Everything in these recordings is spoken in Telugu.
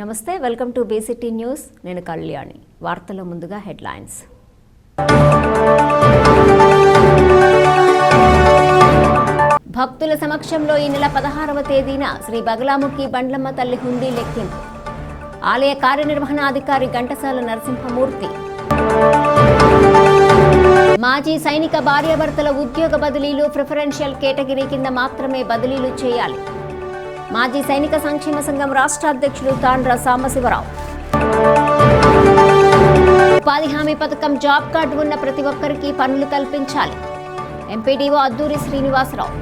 నమస్తే, వెల్కమ్ టు బీసీటీ న్యూస్. నేను కళ్యాణి. వార్తల ముందుగా హెడ్లైన్స్. భక్తుల సమక్షంలో ఈ నెల 16వ తేదీన శ్రీ బగలాముఖి బండ్లమ్మ తల్లి హుండీ లెక్కింపు. ఆలయ కార్యనిర్వహణాధికారి ఘంటసాల నరసింహమూర్తి. మాజీ సైనిక భార్యాభర్తల ఉద్యోగ బదిలీలు ప్రిఫరెన్షియల్ కేటగిరీ కింద మాత్రమే బదిలీలు చేయాలి. మాజీ సైనిక సంక్షేమ సంఘం రాష్ట్ర అధ్యక్షులు తాండ్ర సాంబశివరావు. ఉపాధి హామీ పథకం జాబ్ కార్డు ఉన్న ప్రతి ఒక్కరికి పనులు కల్పించాలి. ఎంపీడీఓ అద్దూరి శ్రీనివాసరావు.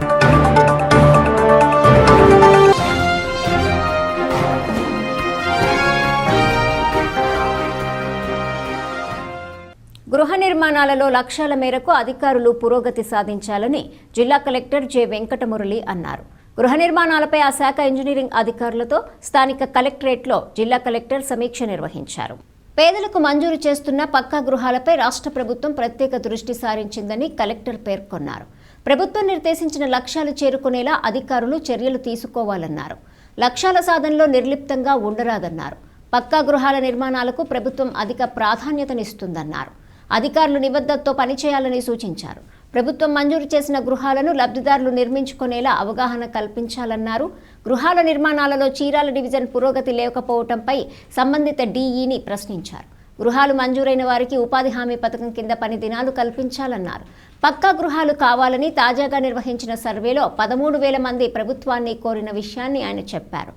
గృహ నిర్మాణాలలో లక్ష్యాల మేరకు అధికారులు పురోగతి సాధించాలని జిల్లా కలెక్టర్ జె వెంకటమురళి అన్నారు. గృహ నిర్మాణాలపై ఆ శాఖ ఇంజనీరింగ్ అధికారులతో స్థానిక కలెక్టరేట్లో జిల్లా కలెక్టర్ సమీక్ష నిర్వహించారు. పేదలకు మంజూరు చేస్తున్న పక్కా గృహాలపై రాష్ట్ర ప్రభుత్వం ప్రత్యేక దృష్టి సారించిందని కలెక్టర్ పేర్కొన్నారు. ప్రభుత్వం నిర్దేశించిన లక్ష్యాలు చేరుకునేలా అధికారులు చర్యలు తీసుకోవాలన్నారు. లక్ష్యాల సాధనలో నిర్లిప్తంగా ఉండరాదన్నారు. పక్కా గృహాల నిర్మాణాలకు ప్రభుత్వం అధిక ప్రాధాన్యతనిస్తుందన్నారు. అధికారులు నిబద్ధతతో పనిచేయాలని సూచించారు. ప్రభుత్వం మంజూరు చేసిన గృహాలను లబ్ధిదారులు నిర్మించుకునేలా అవగాహన కల్పించాలన్నారు. గృహాల నిర్మాణాలలో చీరాల డివిజన్ పురోగతి లేకపోవడంపై సంబంధిత డీఈని ప్రశ్నించారు. గృహాలు మంజూరైన వారికి ఉపాధి హామీ పథకం కింద పని దినాలు కల్పించాలన్నారు. పక్కా గృహాలు కావాలని తాజాగా నిర్వహించిన సర్వేలో 13,000 మంది ప్రభుత్వాన్ని కోరిన విషయాన్ని ఆయన చెప్పారు.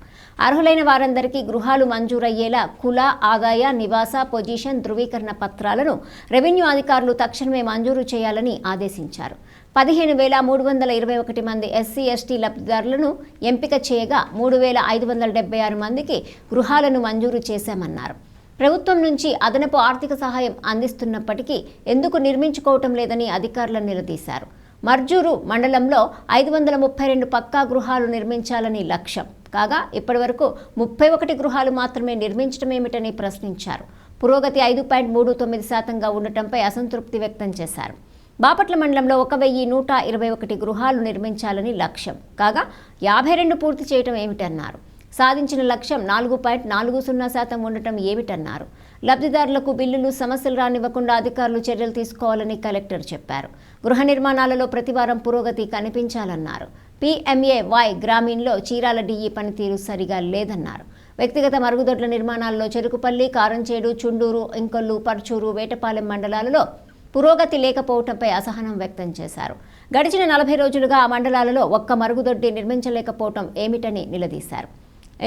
అర్హులైన వారందరికీ గృహాలు మంజూరయ్యేలా కుల, ఆదాయ, నివాస, పొజిషన్ ధృవీకరణ పత్రాలను రెవెన్యూ అధికారులు తక్షణమే మంజూరు చేయాలని ఆదేశించారు. 15,321 మంది ఎస్సీ, ఎస్టీ లబ్ధిదారులను ఎంపిక చేయగా 3,576 మందికి గృహాలను మంజూరు చేశామన్నారు. ప్రభుత్వం నుంచి అదనపు ఆర్థిక సహాయం అందిస్తున్నప్పటికీ ఎందుకు నిర్మించుకోవటం లేదని అధికారులను నిలదీశారు. మర్జూరు మండలంలో 532 పక్కా గృహాలు నిర్మించాలని లక్ష్యం కాగా ఇప్పటివరకు 31 గృహాలు మాత్రమే నిర్మించడమేమిటని ప్రశ్నించారు. పురోగతి 5.39% ఉండటంపై అసంతృప్తి వ్యక్తం చేశారు. బాపట్ల మండలంలో 1,121 గృహాలు నిర్మించాలని లక్ష్యం కాగా 52 పూర్తి చేయటం ఏమిటన్నారు. సాధించిన లక్ష్యం 4.40% ఉండటం ఏమిటన్నారు. లబ్ధిదారులకు బిల్లులు, సమస్యలు రానివ్వకుండా అధికారులు చర్యలు తీసుకోవాలని కలెక్టర్ చెప్పారు. గృహ నిర్మాణాలలో ప్రతివారం పురోగతి కనిపించాలన్నారు. PMAY గ్రామీణలో చీరాల డీఈ పనితీరు సరిగా లేదన్నారు. వ్యక్తిగత మరుగుదొడ్ల నిర్మాణాల్లో చెరుకుపల్లి, కారంచేడు, చుండూరు, ఇంకొల్లు, పర్చూరు, వేటపాలెం మండలాలలో పురోగతి లేకపోవడంపై అసహనం వ్యక్తం చేశారు. గడిచిన 40 రోజులుగా ఆ మండలాలలో ఒక్క మరుగుదొడ్డి నిర్మించలేకపోవడం ఏమిటని నిలదీశారు.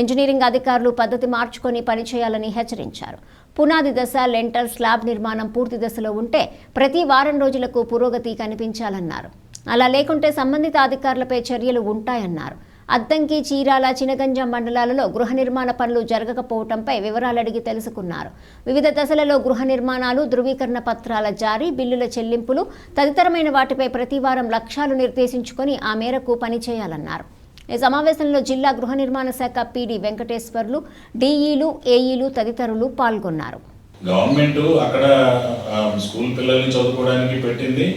ఇంజనీరింగ్ అధికారులు పద్ధతి మార్చుకొని పనిచేయాలని హెచ్చరించారు. పునాది దశ, లెంటర్, స్లాబ్ నిర్మాణం పూర్తి దశలో ఉంటే ప్రతి వారం రోజులకు పురోగతి కనిపించాలన్నారు. అలా లేకుంటే సంబంధిత అధికారులపై చర్యలు ఉంటాయన్నారు. అద్దంకి, చీరాల, చినగంజం మండలాలలో గృహ నిర్మాణ పనులు జరగకపోవడంపై వివరాలు అడిగి తెలుసుకున్నారు. వివిధ దశలలో గృహ నిర్మాణాలు, ధృవీకరణ పత్రాల జారీ, బిల్లుల చెల్లింపులు తదితరమైన వాటిపై ప్రతి వారం లక్ష్యాలు నిర్దేశించుకొని ఆ మేరకు పనిచేయాలన్నారు. ఈ సమావేశంలో జిల్లా గృహ నిర్మాణ శాఖ పీడీ వెంకటేశ్వర్లు, డీఈలు, ఏఈలు తదితరులు పాల్గొన్నారు. గవర్నమెంట్ అక్కడ స్కూల్ పిల్లల్ని చదువుకోవడానికి పెట్టింది.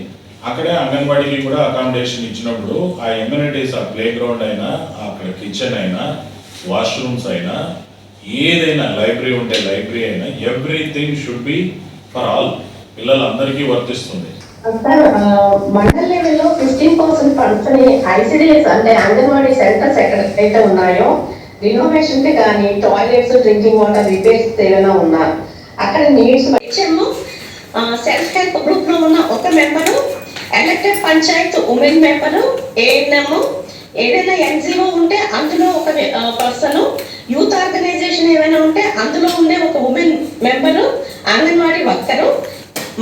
అక్కడే అంగన్వాడీకి కూడా అకామిడేషన్ ఇచ్చినప్పుడు ఆ ఎమ్యూనిటీస్, ఆ ప్లే గ్రౌండ్ అయినా, అక్కడ కిచెన్ అయినా, వాష్రూమ్స్ అయినా, ఏదైనా లైబ్రరీ ఉంటే లైబ్రరీ అయినా, everything should be for all, పిల్లలందరికీ వర్తిస్తుంది. మండల లెవెల్లో 15% ఫండ్స్ ని ఐసిడిఎస్ అంటే అంగన్వాడీ సెంటర్స్ ఎక్కడైతే ఉన్నాయో రినోవేషన్ కి కానీ టాయిలెట్స్, డ్రింకింగ్ వాటర్ రిపేర్స్ ఏమైనా ఉన్నా అక్కడ నీడ్స్ సెల్ఫ్ హెల్ప్ గ్రూప్ లో ఉన్న ఒక member, elected Panchayat women member, ANM, ఏదైనా ఎన్జిఓ ఉంటే అందులో ఒక పర్సన్, యూత్ ఆర్గనైజేషన్ ఏమైనా ఉంటే అందులో ఉండే ఒక ఉమెన్ మెంబరు, అంగన్వాడీ వర్కరు,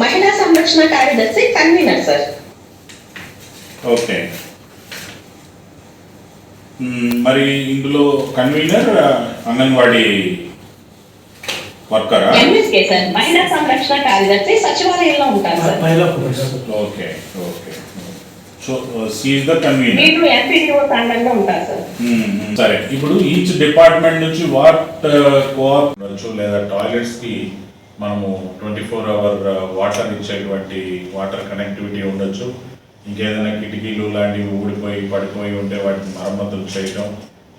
మహిళా సంరక్షణ కార్యదర్శి, కన్వీనర్ సార్. ఓకే, మరి ఇందులో కన్వీనర్ అంగన్వాడీ వర్కరా? ఎంఎస్కే సార్, మహిళా సంరక్షణ కార్యదర్శి సచివాలయంలో ఉంటారు sir. Okay okay, so she is the convener. మీరు ఎంపీడీఓ తండంలో ఉంటారు సార్. సరే, ఇప్పుడు ఈచ్ డిపార్ట్మెంట్ నుంచి వాట్ కోఆర్డినేషన్ లేదా టాయిలెట్స్ కి మనము 24 hour వాటర్ ఇచ్చేటువంటి వాటర్ కనెక్టివిటీ ఉండొచ్చు. ఇంకేదైనా కిటికీలు లాంటివి ఊడిపోయి పడిపోయి ఉంటే వాటిని మరమ్మతులు చేయడం,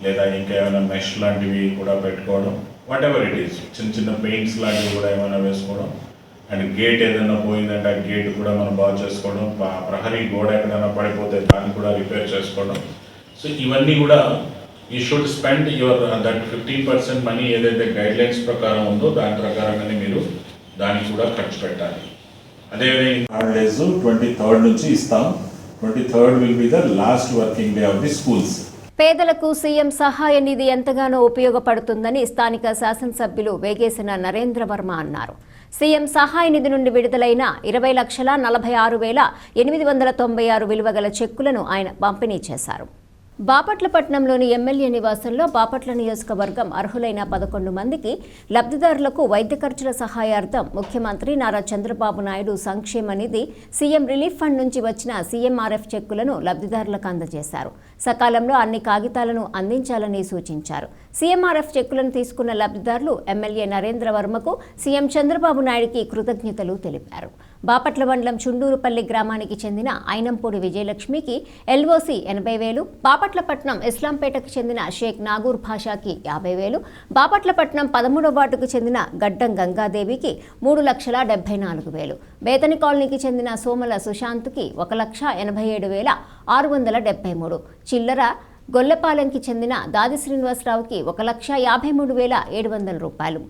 లేదా ఇంకేమైనా మెష్ లాంటివి కూడా పెట్టుకోవడం, వాట్ ఎవర్ ఇట్ ఈస్, చిన్న చిన్న పెయింట్స్ లాంటివి కూడా ఏమైనా వేసుకోవడం, అండ్ గేట్ ఏదైనా పోయిందంటే ఆ గేట్ కూడా మనం బాగు చేసుకోవడం, ప్రహరీ గోడ ఎక్కడైనా పడిపోతే దాన్ని కూడా రిపేర్ చేసుకోవడం. సో ఇవన్నీ కూడా you should spend your that 15% money ఏదైతే గైడ్లైన్స్ ప్రకారం ఉందో దాని ప్రకారంగానే మీరు దానికి కూడా ఖర్చు పెట్టాలి. అదేవిధంగా హాలిడేస్ 23rd నుంచి ఇస్తాం. 23rd will be the last working day of the schools. పేదలకు సీఎం సహాయ నిధి ఎంతగానో ఉపయోగపడుతుందని స్థానిక శాసనసభ్యులు వేగేసిన నరేంద్ర వర్మ అన్నారు. సీఎం సహాయ నిధి నుండి విడుదలైన 20,46,896 విలువ గల చెక్కులను ఆయన పంపిణీ చేశారు. బాపట్లపట్నంలోని ఎమ్మెల్యే నివాసంలో బాపట్ల నియోజకవర్గం అర్హులైన 11 మందికి లబ్ధిదారులకు వైద్య ఖర్చుల సహాయార్థం ముఖ్యమంత్రి నారా చంద్రబాబు నాయుడు సంక్షేమ నిధి సీఎం రిలీఫ్ ఫండ్ నుంచి వచ్చిన సీఎంఆర్ఎఫ్ చెక్కులను లబ్ధిదారులకు అందజేశారు. సకాలంలో అన్ని కాగితాలను అందించాలని సూచించారు. సీఎంఆర్ఎఫ్ చెక్కులను తీసుకున్న లబ్ధిదారులు ఎమ్మెల్యే నరేంద్ర వర్మకు సీఎం చంద్రబాబు నాయుడుకి కృతజ్ఞతలు తెలిపారు. బాపట్ల మండలం చుండూరుపల్లి గ్రామానికి చెందిన ఐనంపూడి విజయలక్ష్మికి ఎల్ఓసి 80,000, బాపట్లపట్నం ఇస్లాంపేటకు చెందిన షేక్ నాగూర్ భాషాకి 50,000, బాపట్లపట్నం 13వ వార్డుకు చెందిన గడ్డం గంగాదేవికి 3,74,000, బేతని కాలనీకి చెందిన సోమల సుశాంత్కి 1,87,673, చిల్లర గొల్లపాలెంకి చెందిన దాది శ్రీనివాసరావుకి 1,53,700 రూపాయలు,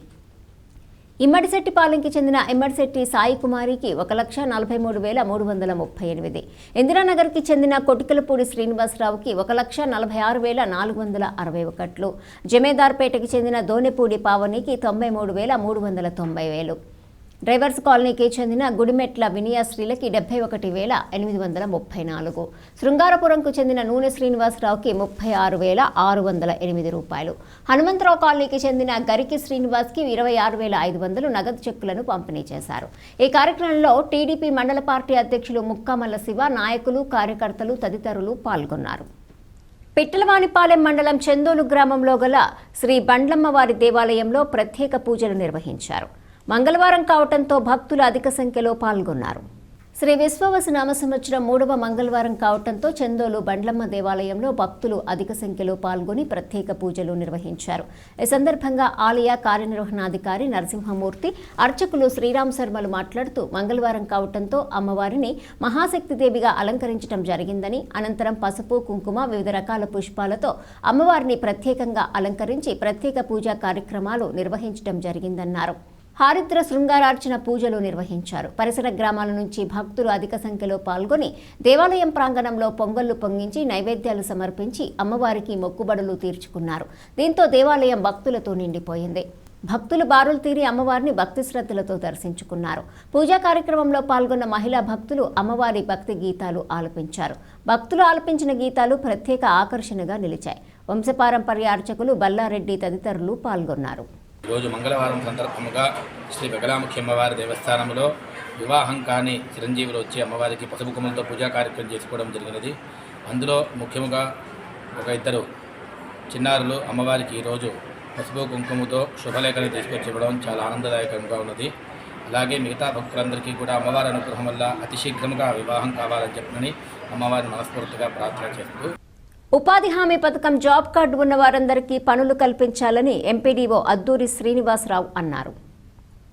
ఇమ్మడిశెట్టిపాలెంకి చెందిన ఇమ్మడిశెట్టి సాయి కుమారికి 1,43,338, ఇందిరానగర్కి చెందిన కొటికలపూడి శ్రీనివాసరావుకి 1,46,461, జమేదార్పేటకి చెందిన దోనెపూడి పావనికి 93,390, డ్రైవర్స్ కాలనీకి చెందిన గుడిమెట్ల వినియాశ్రీలకి 71,834, శృంగారపురంకు చెందిన నూనె శ్రీనివాసరావుకి 36,608 రూపాయలు, హనుమంతరావు కాలనీకి చెందిన గరికి శ్రీనివాస్కి 26,500 నగదు చెక్కులను పంపిణీ చేశారు. ఈ కార్యక్రమంలో టీడీపీ మండల పార్టీ అధ్యక్షులు ముక్కామల్ల శివ, నాయకులు, కార్యకర్తలు తదితరులు పాల్గొన్నారు. పిట్టలవానిపాలెం మండలం చందోలు గ్రామంలో గల శ్రీ బండ్లమ్మవారి దేవాలయంలో ప్రత్యేక పూజలు నిర్వహించారు. మంగళవారం కావటంతో భక్తులు అధిక సంఖ్యలో పాల్గొన్నారు. శ్రీ విశ్వవసనామ సంవత్సరం 3వ మంగళవారం కావటంతో చందోలు బండ్లమ్మ దేవాలయంలో భక్తులు అధిక సంఖ్యలో పాల్గొని ప్రత్యేక పూజలు నిర్వహించారు. ఈ సందర్భంగా ఆలయ కార్యనిర్వహణాధికారి నరసింహమూర్తి, అర్చకులు శ్రీరామ్ శర్మలు మాట్లాడుతూ మంగళవారం కావటంతో అమ్మవారిని మహాశక్తిదేవిగా అలంకరించడం జరిగిందని, అనంతరం పసుపు, కుంకుమ, వివిధ రకాల పుష్పాలతో అమ్మవారిని ప్రత్యేకంగా అలంకరించి ప్రత్యేక పూజా కార్యక్రమాలు నిర్వహించడం జరిగిందన్నారు. హారిద్ర శృంగారార్చన పూజలు నిర్వహించారు. పరిసర గ్రామాల నుంచి భక్తులు అధిక సంఖ్యలో పాల్గొని దేవాలయం ప్రాంగణంలో పొంగళ్లు పొంగించి నైవేద్యాలు సమర్పించి అమ్మవారికి మొక్కుబడులు తీర్చుకున్నారు. దీంతో దేవాలయం భక్తులతో నిండిపోయింది. భక్తులు బారులు తీరి అమ్మవారిని భక్తి శ్రద్ధలతో దర్శించుకున్నారు. పూజా కార్యక్రమంలో పాల్గొన్న మహిళా భక్తులు అమ్మవారి భక్తి గీతాలు ఆలపించారు. భక్తులు ఆలపించిన గీతాలు ప్రత్యేక ఆకర్షణగా నిలిచాయి. వంశపారంపర్య అర్చకులు బల్లారెడ్డి తదితరులు పాల్గొన్నారు. ఈరోజు మంగళవారం సందర్భంగా శ్రీ బగలాముఖి అమ్మవారి దేవస్థానంలో వివాహం కాని చిరంజీవులు వచ్చి అమ్మవారికి పసుపు కుంకుమలతో పూజా కార్యక్రమం చేసుకోవడం జరిగినది. అందులో ముఖ్యంగా ఒక 2 చిన్నారులు అమ్మవారికి ఈరోజు పసుపు కుంకుమతో శుభలేఖని తీసుకొచ్చి ఇవ్వడం చాలా ఆనందదాయకంగా ఉన్నది. అలాగే మిగతా భక్తులందరికీ కూడా అమ్మవారి అనుగ్రహం వల్ల అతి శీఘ్రంగా వివాహం కావాలని చెప్పని అమ్మవారిని మనస్ఫూర్తిగా ప్రార్థన చేస్తూ ఉపాధి హామీ పథకం జాబ్ కార్డు ఉన్న వారందరికీ పనులు కల్పించాలని ఎంపీడీఓ అద్దూరి శ్రీనివాసరావు అన్నారు.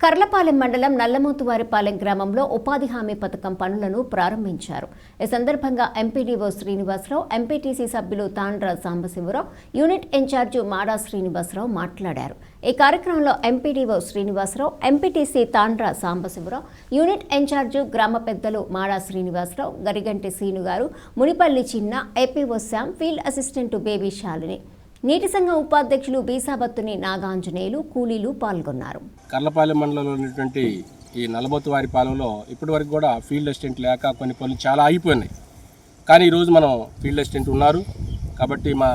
కర్లపాలెం మండలం నల్లమోతువారిపాలెం గ్రామంలో ఉపాధి హామీ పథకం పనులను ప్రారంభించారు. ఈ సందర్భంగా ఎంపీడీఓ శ్రీనివాసరావు, ఎంపీటీసీ సభ్యులు తాండ్ర సాంబశివరావు, యూనిట్ ఇన్ఛార్జి మాడా శ్రీనివాసరావు మాట్లాడారు. ఈ కార్యక్రమంలో ఎంపీడీఓ శ్రీనివాసరావు, ఎంపీటీసీ తాండ్ర సాంబశివరావు, యూనిట్ ఇన్ఛార్జి గ్రామ పెద్దలు మాడా శ్రీనివాసరావు, గరిగంటి సీనుగారు, మునిపల్లి చిన్న, APO Shyam, field assistant baby Shalini, నీటి సంఘం ఉపాధ్యక్షులు బీసాబత్తుని నాగాంజనేయులు, కూలీలు పాల్గొన్నారు. కర్లపాలెం మండలంలో ఉన్నటువంటి ఈ నల్లమోతువారిపాలెంలో ఇప్పటి వరకు కూడా ఫీల్డ్ అసిస్టెంట్ లేక కొన్ని పనులు చాలా ఆగిపోయినాయి. కానీ ఈరోజు మనం ఫీల్డ్ అసిస్టెంట్ ఉన్నారు కాబట్టి మా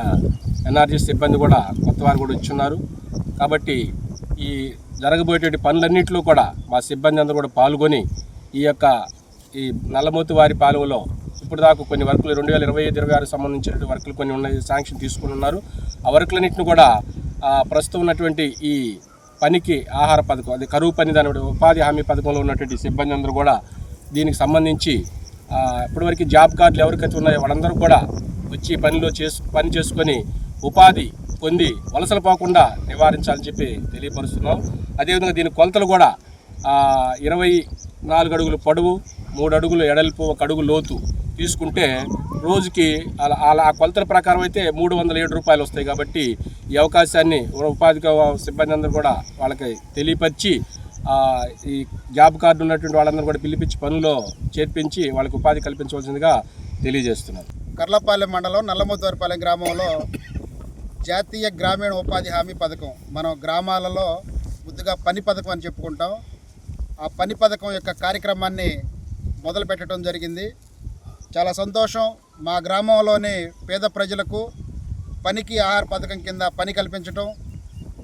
ఎన్ఆర్జీ సిబ్బంది కూడా కొత్త వారు కూడా ఇచ్చున్నారు. కాబట్టి ఈ జరగబోయేటువంటి పనులన్నింటిలో కూడా మా సిబ్బంది అందరూ కూడా పాల్గొని ఈ నల్లమోతువారిపాలెంలో ఇప్పుడు దాకా కొన్ని వర్కులు 2025-26 సంబంధించినటువంటి వర్కులు కొన్ని ఉన్నాయి, శాంక్షన్ తీసుకుని ఉన్నారు. ఆ వర్కులన్నింటిని కూడా ప్రస్తుతం ఉన్నటువంటి ఈ పనికి ఆహార పథకం, అది కరువు పని దాని ఉపాధి హామీ పథకంలో ఉన్నటువంటి సిబ్బంది అందరూ కూడా దీనికి సంబంధించి ఇప్పటివరకు జాబ్ కార్డులు ఎవరికైతే ఉన్నాయో వాళ్ళందరూ కూడా వచ్చి పని చేసుకొని ఉపాధి పొంది వలసలు పోకుండా నివారించాలని చెప్పి తెలియపరుస్తున్నాం. అదేవిధంగా దీని కొలతలు కూడా 24 అడుగులు పొడవు, 3 అడుగులు ఎడల్పు, 1 అడుగు లోతు తీసుకుంటే రోజుకి ఆ కొలతల ప్రకారం అయితే 307 రూపాయలు వస్తాయి. కాబట్టి ఈ అవకాశాన్ని ఉపాధి సిబ్బంది అందరూ కూడా వాళ్ళకి తెలియపరిచి ఈ జాబ్ కార్డు ఉన్నటువంటి వాళ్ళందరూ కూడా పిలిపించి పనుల్లో చేర్పించి వాళ్ళకి ఉపాధి కల్పించవలసిందిగా తెలియజేస్తున్నారు. కర్లపాలెం మండలం నల్లమోతువారిపాలెం గ్రామంలో జాతీయ గ్రామీణ ఉపాధి హామీ పథకం, మనం గ్రామాలలో ముద్దుగా పని పథకం అని చెప్పుకుంటాం. ఆ పని పథకం యొక్క కార్యక్రమాన్ని మొదలు పెట్టడం జరిగింది. చాలా సంతోషం. మా గ్రామంలోని పేద ప్రజలకు పనికి ఆహార పథకం కింద పని కల్పించడం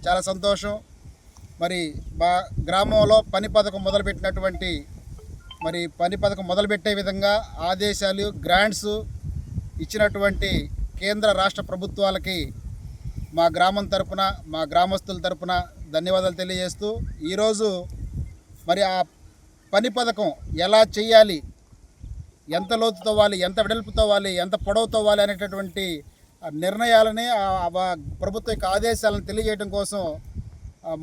చాలా సంతోషం. మరి మా గ్రామంలో పని పథకం మొదలుపెట్టినటువంటి పని పథకం మొదలుపెట్టే విధంగా ఆదేశాలు, గ్రాంట్స్ ఇచ్చినటువంటి కేంద్ర రాష్ట్ర ప్రభుత్వాలకి మా గ్రామం తరపున, మా గ్రామస్తుల తరపున ధన్యవాదాలు తెలియజేస్తూ, ఈరోజు ఆ పని పథకం ఎలా చేయాలి, ఎంత లోతు తవ్వాలి, ఎంత వెడల్పు తవ్వాలి, ఎంత పొడవు తవ్వాలి అనేటటువంటి నిర్ణయాలని ప్రభుత్వ యొక్క ఆదేశాలను తెలియజేయడం కోసం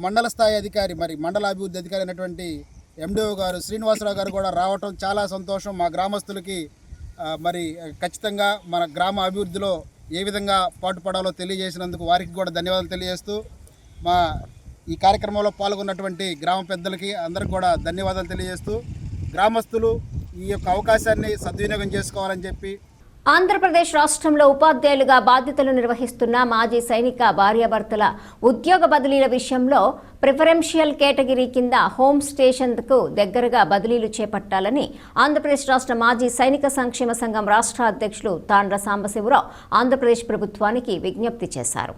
మండల స్థాయి అధికారి, మండల అభివృద్ధి అధికారి అయినటువంటి ఎండిఓ గారు శ్రీనివాసరావు గారు కూడా రావటం చాలా సంతోషం. మా గ్రామస్తులకి ఖచ్చితంగా మన గ్రామ అభివృద్ధిలో ఏ విధంగా పాటుపడాలో తెలియజేసినందుకు వారికి కూడా ధన్యవాదాలు తెలియజేస్తూ, ఈ కార్యక్రమంలో పాల్గొన్నటువంటి గ్రామ పెద్దలకి అందరికి కూడా ధన్యవాదాలు తెలియజేస్తూ, గ్రామస్తులు ఈ యొక్క అవకాశాన్ని సద్వినియోగం చేసుకోవాలని చెప్పి. ఆంధ్రప్రదేశ్ రాష్ట్రంలో ఉపాధ్యాయులుగా బాధ్యతలు నిర్వహిస్తున్న మాజీ సైనిక భార్యాభర్తల ఉద్యోగ బదిలీల విషయంలో ప్రిఫరెన్షియల్ కేటగిరీ కింద హోమ్ స్టేషన్కు దగ్గరగా బదిలీలు చేపట్టాలని ఆంధ్రప్రదేశ్ రాష్ట్ర మాజీ సైనిక సంక్షేమ సంఘం రాష్ట్ర అధ్యక్షులు తాండ్ర సాంబశివరావు ఆంధ్రప్రదేశ్ ప్రభుత్వానికి విజ్ఞప్తి చేశారు.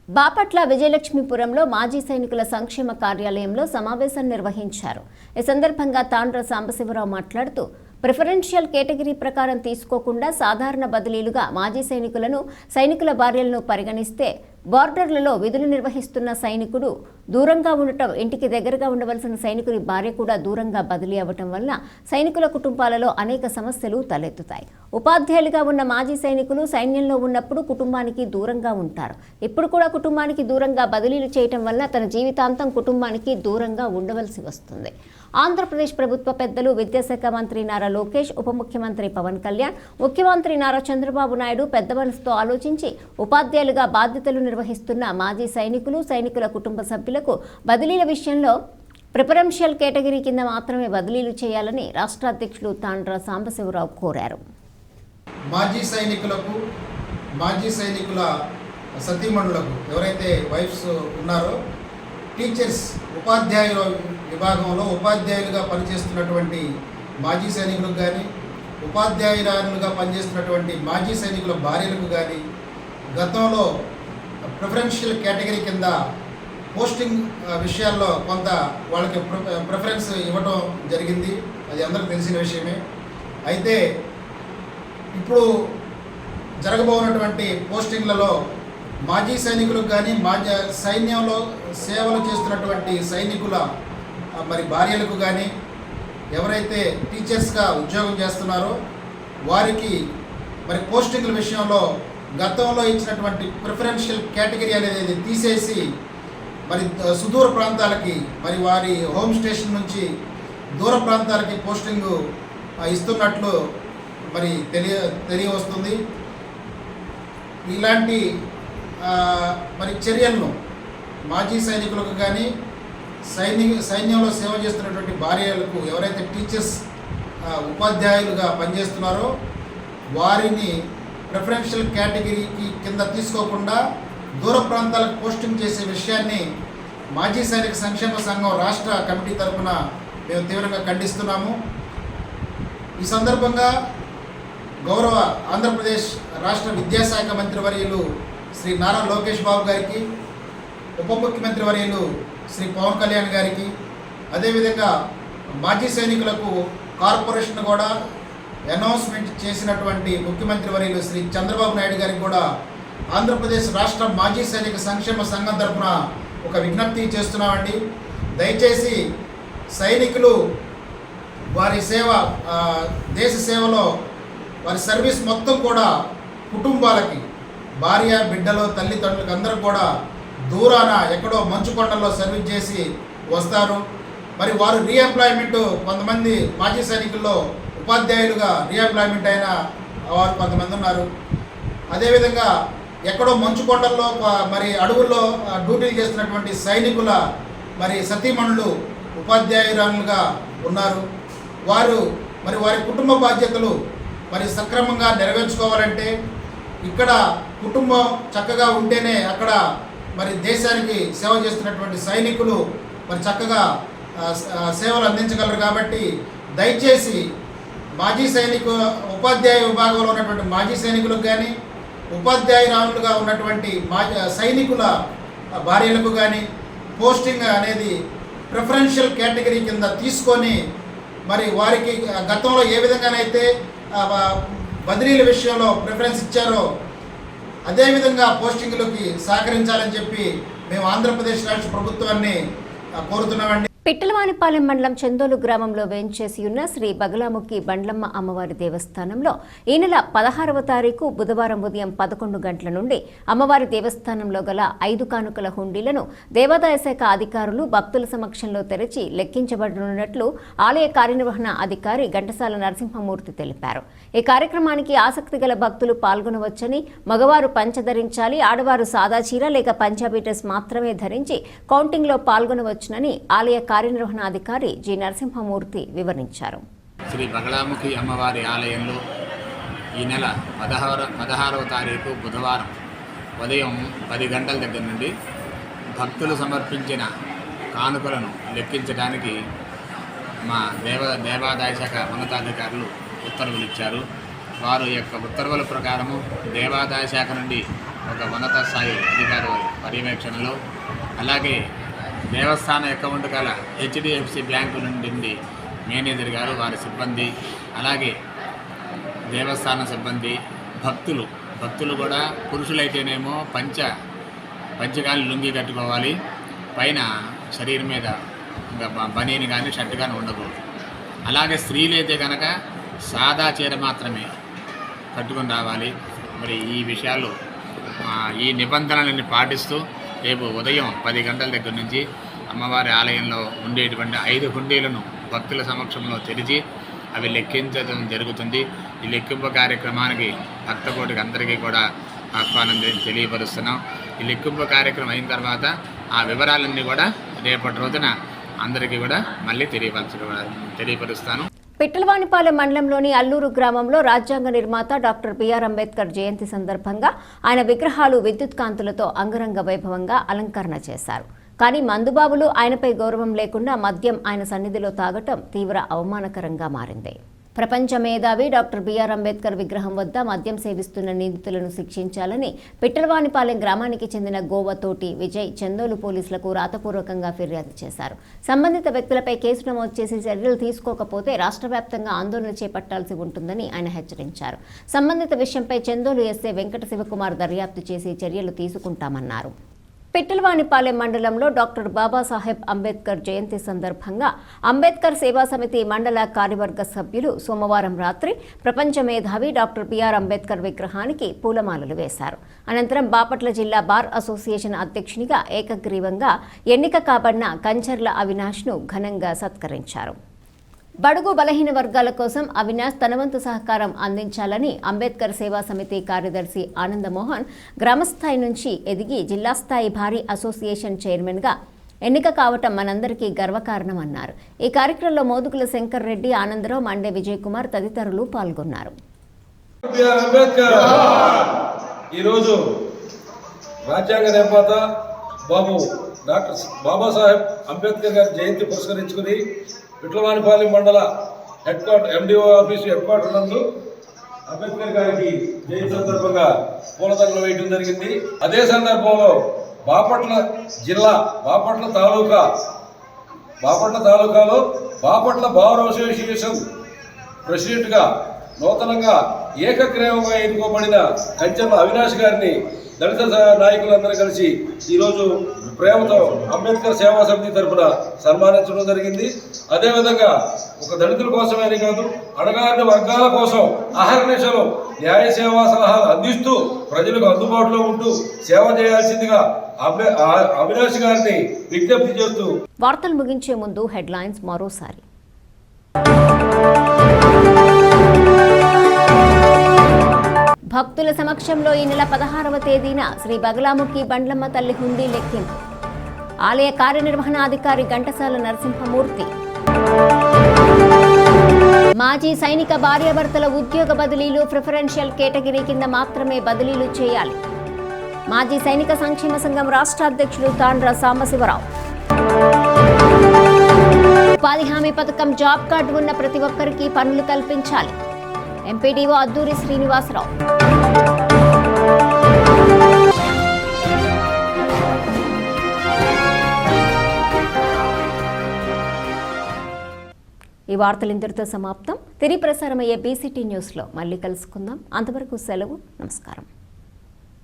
బాపట్ల విజయలక్ష్మీపురంలో మాజీ సైనికుల సంక్షేమ కార్యాలయంలో సమావేశం నిర్వహించారు. ఈ సందర్భంగా తాండ్ర సాంబశివరావు మాట్లాడుతూ, ప్రిఫరెన్షియల్ కేటగిరీ ప్రకారం తీసుకోకుండా సాధారణ బదిలీలుగా మాజీ సైనికుల భార్యలను పరిగణిస్తే బార్డర్లలో విధులు నిర్వహిస్తున్న సైనికుడు దూరంగా ఉండటం, ఇంటికి దగ్గరగా ఉండవలసిన సైనికుని భార్య కూడా దూరంగా బదిలీ అవ్వటం వల్ల సైనికుల కుటుంబాలలో అనేక సమస్యలు తలెత్తుతాయి. ఉపాధ్యాయులుగా ఉన్న మాజీ సైనికులు సైన్యంలో ఉన్నప్పుడు కుటుంబానికి దూరంగా ఉంటారు. ఇప్పుడు కూడా కుటుంబానికి దూరంగా బదిలీలు చేయటం వల్ల తన జీవితాంతం కుటుంబానికి దూరంగా ఉండవలసి వస్తుంది. ఆంధ్రప్రదేశ్ ప్రభుత్వ పెద్దలు విద్యాశాఖ మంత్రి నారా లోకేష్, ఉప ముఖ్యమంత్రి పవన్ కళ్యాణ్, ముఖ్యమంత్రి నారా చంద్రబాబు నాయుడు పెద్ద మనసుతో ఆలోచించి ఉపాధ్యాయులుగా బాధ్యతలు నిర్వహిస్తున్న మాజీ సైనికుల కుటుంబ సభ్యులకు బదిలీల విషయంలో ప్రిఫరెన్షియల్ కేటగిరీ కింద మాత్రమే బదిలీలు చేయాలని రాష్ట్ర అధ్యక్షులు తాండ్ర సాంబశివరావు కోరారు. మాజీ సైనికుల సతీమణులకు ఎవరైతే వైఫ్స్ ఉన్నారో, టీచర్స్ ఉపాధ్యాయుల విభాగంలో ఉపాధ్యాయులుగా పనిచేస్తున్నటువంటి మాజీ సైనికులకు కానీ, ఉపాధ్యాయురాలుగా పనిచేస్తున్నటువంటి మాజీ సైనికుల భార్యలకు కానీ గతంలో ప్రిఫరెన్షియల్ కేటగిరీ కింద పోస్టింగ్ విషయాల్లో కొంత వాళ్ళకి ప్రిఫరెన్స్ ఇవ్వడం జరిగింది. అది అందరికీ తెలిసిన విషయమే. అయితే ఇప్పుడు జరగబోనటువంటి పోస్టింగ్లలో మాజీ సైనికులకు కానీ, సైన్యంలో సేవలు చేస్తున్నటువంటి సైనికుల భార్యలకు కానీ, ఎవరైతే టీచర్స్గా ఉద్యోగం చేస్తున్నారో వారికి పోస్టింగ్ల విషయంలో గతంలో ఇచ్చినటువంటి ప్రిఫరెన్షియల్ కేటగిరీ అనేది తీసేసి సుదూర ప్రాంతాలకి, వారి హోమ్ స్టేషన్ నుంచి దూర ప్రాంతాలకి పోస్టింగ్ ఇస్తున్నట్లు తెలియవస్తుంది. ఇలాంటి చర్యలను మాజీ సైనికులకు కానీ, సైన్యంలో సేవ చేస్తున్నటువంటి భార్యలకు, ఎవరైతే టీచర్స్ ఉపాధ్యాయులుగా పనిచేస్తున్నారో వారిని ప్రిఫరెన్షియల్ కేటగిరీకి కింద తీసుకోకుండా దూర ప్రాంతాలకు పోస్టింగ్ చేసే విషయాన్ని మాజీ సైనిక సంక్షేమ సంఘం రాష్ట్ర కమిటీ తరఫున మేము తీవ్రంగా ఖండిస్తున్నాము. ఈ సందర్భంగా గౌరవ ఆంధ్రప్రదేశ్ రాష్ట్ర విద్యాశాఖ మంత్రి వర్యులు శ్రీ నారా లోకేష్ బాబు గారికి, ఉప ముఖ్యమంత్రి వర్యులు శ్రీ పవన్ కళ్యాణ్ గారికి, అదేవిధంగా మాజీ సైనికులకు కార్పొరేషన్ కూడా అనౌన్స్మెంట్ చేసినటువంటి ముఖ్యమంత్రి వర్యులు శ్రీ చంద్రబాబు నాయుడు గారికి కూడా ఆంధ్రప్రదేశ్ రాష్ట్ర మాజీ సైనిక సంక్షేమ సంఘం తరఫున ఒక విజ్ఞప్తి చేస్తున్నామండి. దయచేసి సైనికులు వారి దేశ సేవలో వారి సర్వీస్ మొత్తం కూడా కుటుంబాలకి భార్య బిడ్డలు తల్లిదండ్రులకు అందరూ కూడా దూరాన ఎక్కడో మంచు కొండల్లో సర్వీస్ చేసి వస్తారు. మరి వారు రీఎంప్లాయ్మెంట్ కొంతమంది మాజీ సైనికుల్లో ఉపాధ్యాయులుగా రీఎంప్లాయ్మెంట్ అయిన వారు కొంతమంది ఉన్నారు. అదేవిధంగా ఎక్కడో మంచు కొండల్లో మరి అడవుల్లో డ్యూటీలు చేస్తున్నటువంటి సైనికుల మరి సతీమణులు ఉపాధ్యాయురాలుగా ఉన్నారు. వారు మరి వారి కుటుంబ బాధ్యతలు మరి సక్రమంగా నెరవేర్చుకోవాలంటే ఇక్కడ కుటుంబం చక్కగా ఉంటేనే అక్కడ మరి దేశానికి సేవ చేస్తున్నటువంటి సైనికులు మరి చక్కగా సేవలు అందించగలరు. కాబట్టి దయచేసి మాజీ ఉపాధ్యాయ విభాగంలో ఉన్నటువంటి మాజీ సైనికులకు కానీ ఉపాధ్యాయురాలుగా ఉన్నటువంటి సైనికుల భార్యలకు కానీ పోస్టింగ్ అనేది ప్రిఫరెన్షియల్ కేటగిరీ కింద తీసుకొని మరి వారికి గతంలో ఏ విధంగానైతే బదిలీల విషయంలో ప్రిఫరెన్స్ ఇచ్చారో అదేవిధంగా పోస్టింగ్లకి సహకరించాలని చెప్పి మేము ఆంధ్రప్రదేశ్ రాష్ట్ర ప్రభుత్వాన్ని కోరుతున్నామండి. పిట్టలవానిపాలెం మండలం చందోలు గ్రామంలో వేంచేసి ఉన్న శ్రీ బగలాముఖి బండ్లమ్మ అమ్మవారి దేవస్థానంలో ఈ నెల 16వ తారీఖు బుధవారం ఉదయం 11 గంటల నుండి అమ్మవారి దేవస్థానంలో గల 5 కానుకల హుండీలను దేవాదాయ శాఖ అధికారులు భక్తుల సమక్షంలో తెరిచి లెక్కించబడనున్నట్లు ఆలయ కార్యనిర్వహణ అధికారి ఘంటసాల నరసింహమూర్తి తెలిపారు. ఈ కార్యక్రమానికి ఆసక్తి గల భక్తులు పాల్గొనవచ్చని, మగవారు పంచ ధరించాలి, ఆడవారు సాదా చీర లేక పంజాబీ డ్రెస్ మాత్రమే ధరించి కౌంటింగ్లో పాల్గొనవచ్చునని ఆలయ కార్యనిర్వహణ అధికారి జి నరసింహమూర్తి వివరించారు. శ్రీ బగలాముఖి అమ్మవారి ఆలయంలో ఈ నెల 16వ తారీఖు బుధవారం ఉదయం 10 గంటల దగ్గర నుండి భక్తులు సమర్పించిన కానుకలను లెక్కించడానికి మా దేవాదాయ శాఖ ఉన్నతాధికారులు ఉత్తర్వులు ఇచ్చారు. వారు యొక్క ఉత్తర్వుల ప్రకారము దేవాదాయ శాఖ నుండి ఒక ఉన్నత స్థాయి అధికారి పర్యవేక్షణలో, అలాగే దేవస్థాన అకౌంట్ గల హెచ్డిఎఫ్సి బ్యాంకు నుండి మేనేజర్ గారు, వారి సిబ్బంది, అలాగే దేవస్థాన సిబ్బంది, భక్తులు కూడా పురుషులైతేనేమో పంచగాలి లుంగి కట్టుకోవాలి, పైన శరీరం మీద బనీని కానీ షర్ట్ కానీ ఉండకూడదు. అలాగే స్త్రీలైతే కనుక సాదా చీర మాత్రమే కట్టుకొని రావాలి. మరి ఈ విషయాలు ఈ నిబంధనలని పాటిస్తూ రేపు ఉదయం 10 గంటల దగ్గర నుంచి అమ్మవారి ఆలయంలో ఉండేటువంటి 5 హుండీలను భక్తుల సమక్షంలో తెరిచి అవి లెక్కించడం జరుగుతుంది. ఈ లెక్కింపు కార్యక్రమానికి భక్తకోటికి అందరికీ కూడా ఆహ్వానం తెలియపరుస్తున్నాం. ఈ లెక్కింపు కార్యక్రమం అయిన తర్వాత ఆ వివరాలన్నీ కూడా రేపటి రోజున అందరికీ కూడా మళ్ళీ తెలియపరుస్తాను. పిట్టలవానిపాలెం మండలంలోని అల్లూరు గ్రామంలో రాజ్యాంగ నిర్మాత డాక్టర్ బిఆర్ అంబేద్కర్ జయంతి సందర్భంగా ఆయన విగ్రహాలు విద్యుత్ కాంతులతో అంగరంగ వైభవంగా అలంకరణ చేశారు. కానీ మందుబాబులు ఆయనపై గౌరవం లేకుండా మద్యం ఆయన సన్నిధిలో తాగటం తీవ్ర అవమానకరంగా మారింది. ప్రపంచ మేధావి డాక్టర్ బిఆర్ అంబేద్కర్ విగ్రహం వద్ద మద్యం సేవిస్తున్న నిందితులను శిక్షించాలని పిట్టలవానిపాలెం గ్రామానికి చెందిన గోవతోటి విజయ్ చందోలు పోలీసులకు రాతపూర్వకంగా ఫిర్యాదు చేశారు. సంబంధిత వ్యక్తులపై కేసు నమోదు చేసి చర్యలు తీసుకోకపోతే రాష్ట్ర వ్యాప్తంగా ఆందోళన చేపట్టాల్సి ఉంటుందని ఆయన హెచ్చరించారు. సంబంధిత విషయంపై చందోలు ఎస్ఐ వెంకట శివకుమార్ దర్యాప్తు చేసి చర్యలు తీసుకుంటామన్నారు. పిట్టలవానిపాలెం మండలంలో డాక్టర్ బాబాసాహెబ్ అంబేద్కర్ జయంతి సందర్భంగా అంబేద్కర్ సేవా సమితి మండల కార్యవర్గ సభ్యులు సోమవారం రాత్రి ప్రపంచ మేధావి డాక్టర్ బిఆర్ అంబేద్కర్ విగ్రహానికి పూలమాలలు వేశారు. అనంతరం బాపట్ల జిల్లా బార్ అసోసియేషన్ అధ్యక్షునిగా ఏకగ్రీవంగా ఎన్నిక కాబడిన కంచర్ల అవినాష్ను ఘనంగా సత్కరించారు. బడుగు బలహీన వర్గాల కోసం అవినాష్ తన వంతు సహకారం అందించాలని అంబేద్కర్ సేవా సమితి కార్యదర్శి ఆనందమోహన్ గ్రామస్థాయి నుంచి ఎదిగి జిల్లా స్థాయి భారీ అసోసియేషన్ చైర్మన్గా ఎన్నిక కావటం మనందరికీ గర్వకారణమన్నారు. ఈ కార్యక్రమంలో మోదుగుల శంకర్ రెడ్డి, ఆనందరావు, మండే విజయ్ కుమార్ తదితరులు పాల్గొన్నారు. ఈరోజు రాజ్యాంగ నిర్మాత డాక్టర్ బాబాసాహెబ్ అంబేద్కర్ గారి జయంతి పురస్కరించుకుని పిట్లవానిపాలెం మండల ఎండిఓ ఆఫీసు హెడ్ క్వార్టర్ నందు అంబేద్కర్ గారికి జయంతి సందర్భంగా పూలదండలు వేయడం జరిగింది. అదే సందర్భంలో బాపట్ల జిల్లా బాపట్ల తాలూకాలో బాపట్ల బార్ అసోసియేషన్ ప్రెసిడెంట్గా నూతనంగా ఏకగ్రీవంగా ఎన్నుకోబడిన కంచెమ్మ అవినాష్ గారిని దళిత నాయకులందరూ కలిసి ఈరోజు ప్రేమతో అంబేద్కర్ సేవా సమితి తరఫున సన్మానించడం జరిగింది. అదేవిధంగా ఒక దళితుల కోసమే కాదు, అణగారిన వర్గాల కోసం అహర్నిశలు న్యాయ సేవా సలహాలు అందిస్తూ ప్రజలకు అందుబాటులో ఉంటూ సేవ చేయాల్సిందిగా అవినాష్ గారిని విజ్ఞప్తి చేస్తూ వార్తలు ముగించే ముందు హెడ్లైన్స్ మరోసారి. భక్తుల సమక్షంలో ఈ నెల 16వ తేదీన శ్రీ బగలాముఖి బండ్లమ్మ తల్లి హుండీ లెక్కింపు. ఆలయ కార్యనిర్వహణాధికారి ఘంటసాల నరసింహమూర్తి. మాజీ సైనిక భార్యాభర్తల ఉద్యోగ బదిలీలు ప్రిఫరెన్షియల్ కేటగిరీ కింద మాత్రమే బదిలీలు చేయాలి. మాజీ సైనిక సంక్షేమ సంఘం రాష్ట్ర అధ్యక్షులు తాండ్ర సాంబశివరావు. ఉపాధి హామీ పథకం జాబ్ కార్డు ఉన్న ప్రతి ఒక్కరికి పనులు కల్పించాలి. ఎంపీడీఓ అద్దూరి శ్రీనివాసరావు. ఈ వార్తలు ఇంతటితో సమాప్తం. తిరిగి ప్రసారమయ్యే బీసీటీ న్యూస్లో మళ్ళీ కలుసుకుందాం. అంతవరకు సెలవు. నమస్కారం.